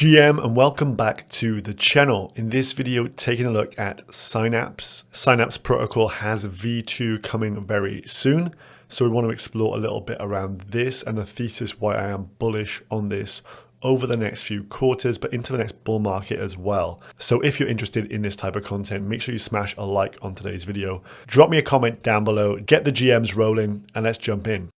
GM and welcome back to the channel. In this video, taking a look at Synapse. Synapse Protocol has V2 coming very soon. So we want to explore a little bit around this and the thesis why I am bullish on this over the next few quarters, but into the next bull market as well. So if you're interested in this type of content, make sure you smash a like on today's video. Drop me a comment down below, get the GMs rolling, and let's jump in.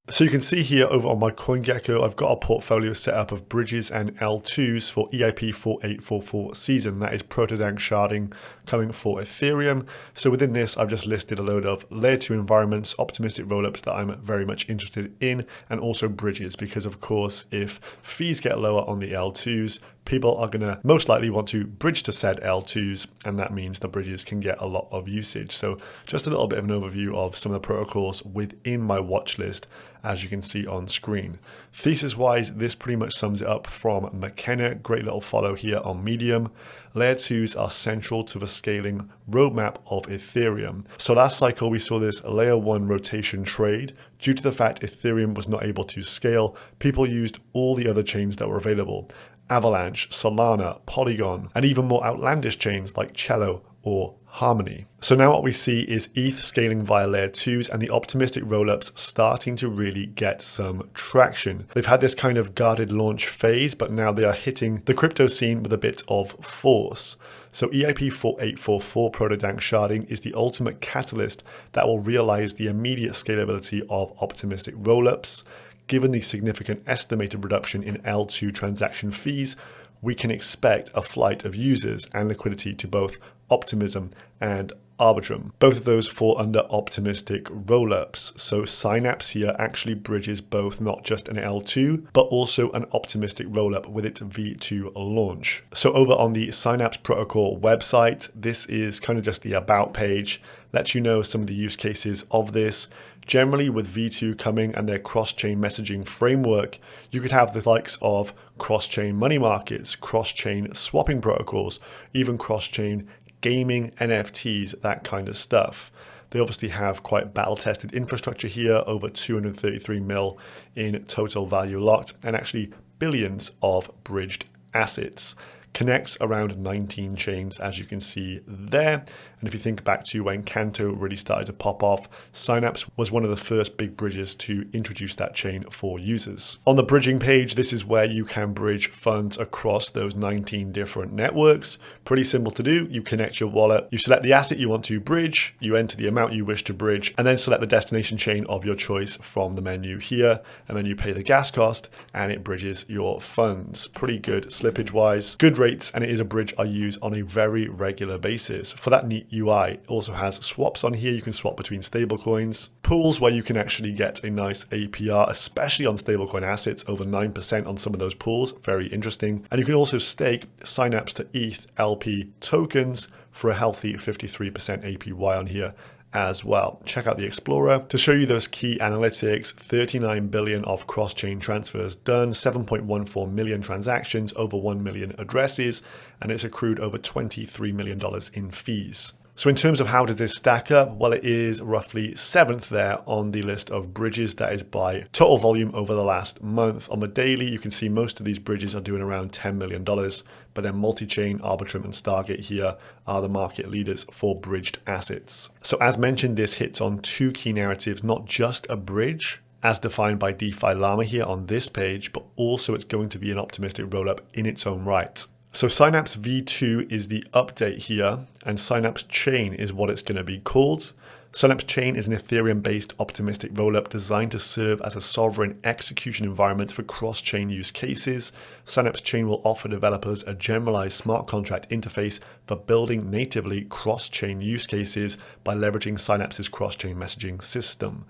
So you can see here over on my CoinGecko, I've got a portfolio set up of bridges and L2s for EIP 4844 season. That is proto-dank sharding coming for Ethereum. So within this, I've just listed a load of layer 2 environments, optimistic rollups that I'm very much interested in, and also bridges, because of course, if fees get lower on the L2s, people are going to most likely want to bridge to said L2s, and that means the bridges can get a lot of usage. So just a little bit of an overview of some of the protocols within my watch list, as you can see on screen. Thesis wise, this pretty much sums it up from McKenna. Great little follow here on Medium. Layer 2s are central to the scaling roadmap of Ethereum. So last cycle, we saw this layer 1 rotation trade. Due to the fact Ethereum was not able to scale, people used all the other chains that were available. Avalanche, Solana, Polygon, and even more outlandish chains like Cello or Harmony. So now what we see is ETH scaling via layer 2s and the optimistic rollups starting to really get some traction. They've had this kind of guarded launch phase, but now they are hitting the crypto scene with a bit of force. So EIP 4844 proto-dank sharding is the ultimate catalyst that will realize the immediate scalability of optimistic rollups. Given the significant estimated reduction in L2 transaction fees, we can expect a flight of users and liquidity to both Optimism and Arbitrum. Both of those fall under optimistic rollups. So Synapse here actually bridges both not just an L2, but also an optimistic rollup with its V2 launch. So over on the Synapse Protocol website, this is kind of just the about page, lets you know some of the use cases of this. Generally with V2 coming and their cross-chain messaging framework, you could have the likes of cross-chain money markets, cross-chain swapping protocols, even cross-chain gaming, NFTs, that kind of stuff. They obviously have quite battle-tested infrastructure here, over 233 mil in total value locked, and actually billions of bridged assets. Connects around 19 chains, as you can see there. And if you think back to when Canto really started to pop off, Synapse was one of the first big bridges to introduce that chain for users. On the bridging page, this is where you can bridge funds across those 19 different networks. Pretty simple to do. You connect your wallet, you select the asset you want to bridge, you enter the amount you wish to bridge, and then select the destination chain of your choice from the menu here. And then you pay the gas cost and it bridges your funds. Pretty good slippage wise, good rates, and it is a bridge I use on a very regular basis. For that neat UI, it also has swaps on here. You can swap between stablecoins, pools where you can actually get a nice APR, especially on stablecoin assets, over 9% on some of those pools. Very interesting. And you can also stake Synapse to ETH LP tokens for a healthy 53% APY on here as well. Check out the Explorer to show you those key analytics. 39 billion of cross-chain transfers done, 7.14 million transactions, over 1 million addresses, and it's accrued over $23 million in fees. So in terms of how does this stack up? Well, it is roughly 7th there on the list of bridges. That is by total volume over the last month. On the daily, you can see most of these bridges are doing around $10 million, but then Multichain, Arbitrum, and Stargate here are the market leaders for bridged assets. So as mentioned, this hits on two key narratives, not just a bridge, as defined by DeFi Llama here on this page, but also it's going to be an optimistic rollup in its own right. So Synapse V2 is the update here, and Synapse Chain is what it's going to be called. Synapse Chain is an Ethereum-based optimistic rollup designed to serve as a sovereign execution environment for cross-chain use cases. Synapse Chain will offer developers a generalized smart contract interface for building natively cross-chain use cases by leveraging Synapse's cross-chain messaging system.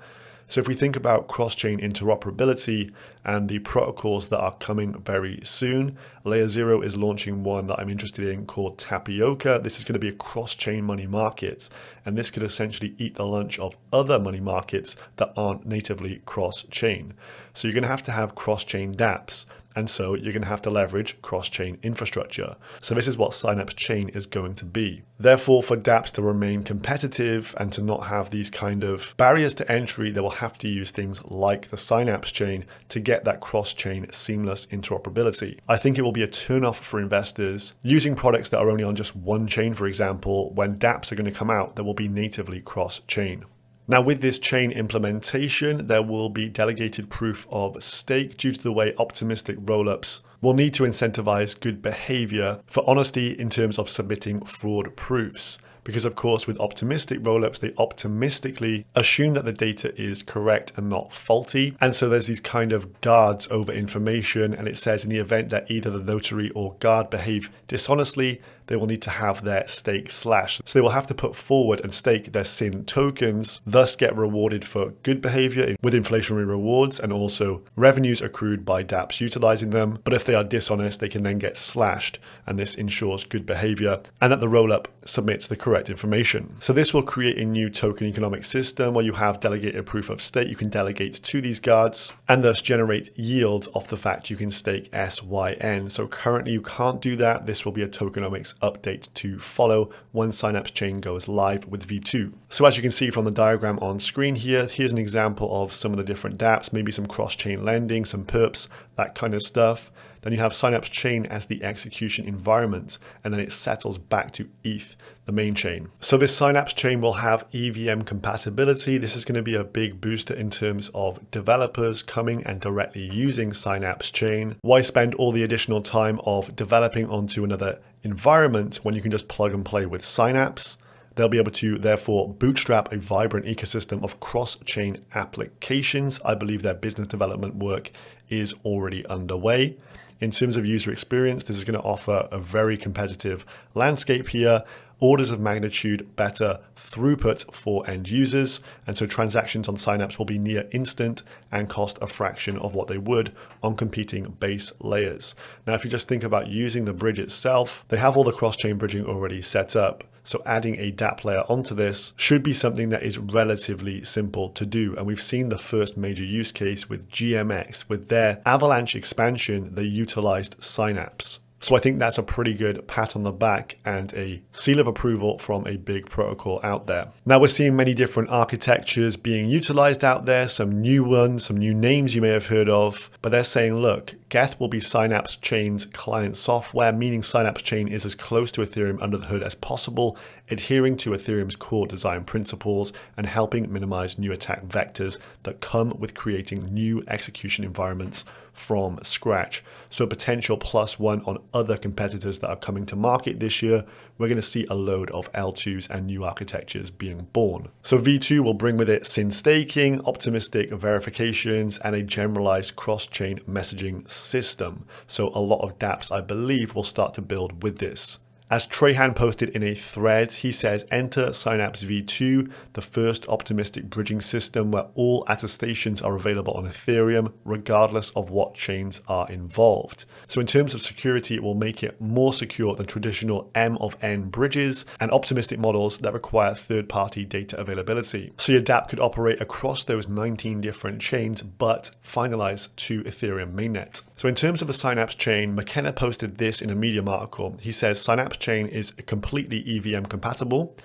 So if we think about cross-chain interoperability and the protocols that are coming very soon, Layer 0 is launching one that I'm interested in called Tapioca. This is going to be a cross-chain money market, and this could essentially eat the lunch of other money markets that aren't natively cross-chain. So you're going to have cross-chain dApps. And so you're going to have to leverage cross-chain infrastructure. So this is what Synapse Chain is going to be. Therefore, for dApps to remain competitive and to not have these kind of barriers to entry, they will have to use things like the Synapse Chain to get that cross-chain seamless interoperability. I think it will be a turnoff for investors using products that are only on just one chain, for example. When dApps are going to come out, they will be natively cross-chain. Now, with this chain implementation, there will be delegated proof of stake due to the way optimistic rollups will need to incentivize good behavior for honesty in terms of submitting fraud proofs. Because of course, with optimistic rollups, they optimistically assume that the data is correct and not faulty. And so there's these kind of guards over information. And it says in the event that either the notary or guard behave dishonestly, they will need to have their stake slashed. So they will have to put forward and stake their SYN tokens, thus get rewarded for good behavior with inflationary rewards and also revenues accrued by dApps utilizing them. But if they are dishonest, they can then get slashed, and this ensures good behavior and that the rollup submits the correct information. So this will create a new token economic system where you have delegated proof of stake you can delegate to these guards and thus generate yield off the fact you can stake SYN. So currently you can't do that. This will be a tokenomics update to follow when Synapse Chain goes live with V2. So as you can see from the diagram on screen here, here's an example of some of the different dApps, maybe some cross-chain lending, some perps, that kind of stuff. Then you have Synapse Chain as the execution environment, and then it settles back to ETH, the main chain. So this Synapse Chain will have EVM compatibility. This is going to be a big booster in terms of developers coming and directly using Synapse Chain. Why spend all the additional time of developing onto another environment when you can just plug and play with Synapse? They'll be able to therefore bootstrap a vibrant ecosystem of cross-chain applications. I believe their business development work is already underway. In terms of user experience, this is going to offer a very competitive landscape here, orders of magnitude better throughput for end users. And so transactions on Synapse will be near instant and cost a fraction of what they would on competing base layers. Now, if you just think about using the bridge itself, they have all the cross-chain bridging already set up. So adding a dApp layer onto this should be something that is relatively simple to do. And we've seen the first major use case with GMX. With their Avalanche expansion, they utilized Synapse. So I think that's a pretty good pat on the back and a seal of approval from a big protocol out there. Now we're seeing many different architectures being utilized out there, some new ones, some new names you may have heard of, but they're saying, look, Geth will be Synapse Chain's client software, meaning Synapse Chain is as close to Ethereum under the hood as possible, adhering to Ethereum's core design principles and helping minimize new attack vectors that come with creating new execution environments from scratch. So a potential +1 on other competitors that are coming to market this year. We're going to see a load of L2s and new architectures being born. So V2 will bring with it SYN staking, optimistic verifications, and a generalized cross-chain messaging system. So a lot of dApps, I believe, will start to build with this. As Trahan posted in a thread, he says, enter Synapse V2, the first optimistic bridging system where all attestations are available on Ethereum, regardless of what chains are involved. So in terms of security, it will make it more secure than traditional M of N bridges and optimistic models that require third-party data availability. So your dApp could operate across those 19 different chains, but finalize to Ethereum mainnet. So in terms of a Synapse chain, McKenna posted this in a Medium article. He says, Synapse Chain is completely EVM compatible.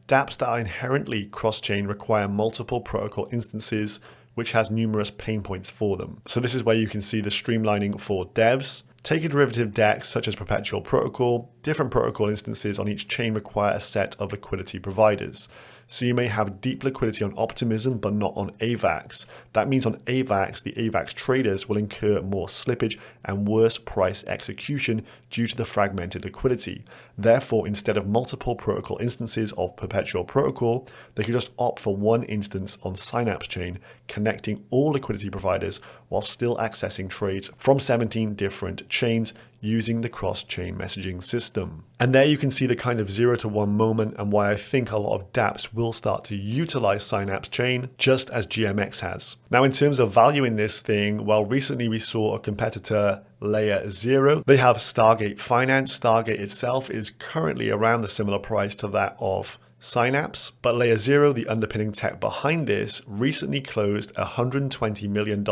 dApps that are inherently cross-chain require multiple protocol instances, which has numerous pain points for them. So this is where you can see the streamlining for devs. Take a derivative DEX such as Perpetual Protocol. Different protocol instances on each chain require a set of liquidity providers. So you may have deep liquidity on Optimism, but not on AVAX. That means on AVAX, the AVAX traders will incur more slippage and worse price execution due to the fragmented liquidity. Therefore, instead of multiple protocol instances of Perpetual Protocol, they can just opt for one instance on Synapse Chain, connecting all liquidity providers while still accessing trades from 17 different chains using the cross-chain messaging system. And there you can see the kind of 0 to 1 moment and why I think a lot of dApps will start to utilize Synapse Chain just as GMX has. Now in terms of value in this thing, well, recently we saw a competitor, Layer 0. They have Stargate Finance. Stargate itself is currently around the similar price to that of Synapse. But layer 0, the underpinning tech behind this, recently closed a $120 million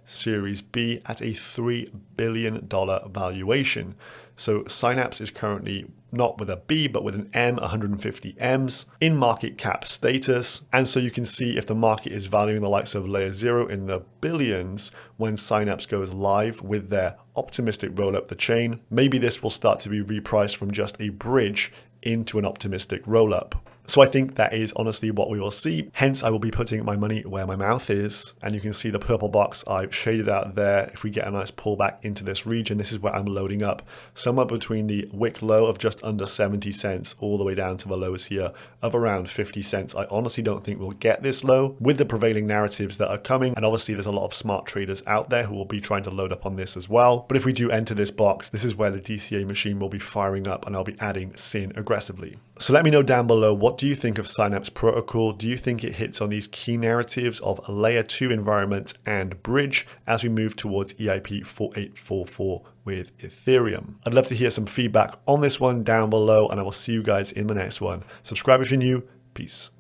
Series B at a $3 billion valuation. So Synapse is currently not with a B, but with an M, 150 M's in market cap status. And so you can see if the market is valuing the likes of layer 0 in the billions when Synapse goes live with their Optimistic Rollup, the chain, maybe this will start to be repriced from just a bridge into an Optimistic Rollup. So I think that is honestly what we will see. Hence, I will be putting my money where my mouth is. And you can see the purple box I've shaded out there. If we get a nice pullback into this region, this is where I'm loading up. Somewhere between the wick low of just under 70 cents all the way down to the lows here of around 50 cents. I honestly don't think we'll get this low with the prevailing narratives that are coming. And obviously there's a lot of smart traders out there who will be trying to load up on this as well. But if we do enter this box, this is where the DCA machine will be firing up and I'll be adding SYN aggressively. So let me know down below, what do you think of Synapse Protocol? Do you think it hits on these key narratives of layer 2 environment and bridge as we move towards EIP 4844 with Ethereum? I'd love to hear some feedback on this one down below, and I will see you guys in the next one. Subscribe if you're new. Peace.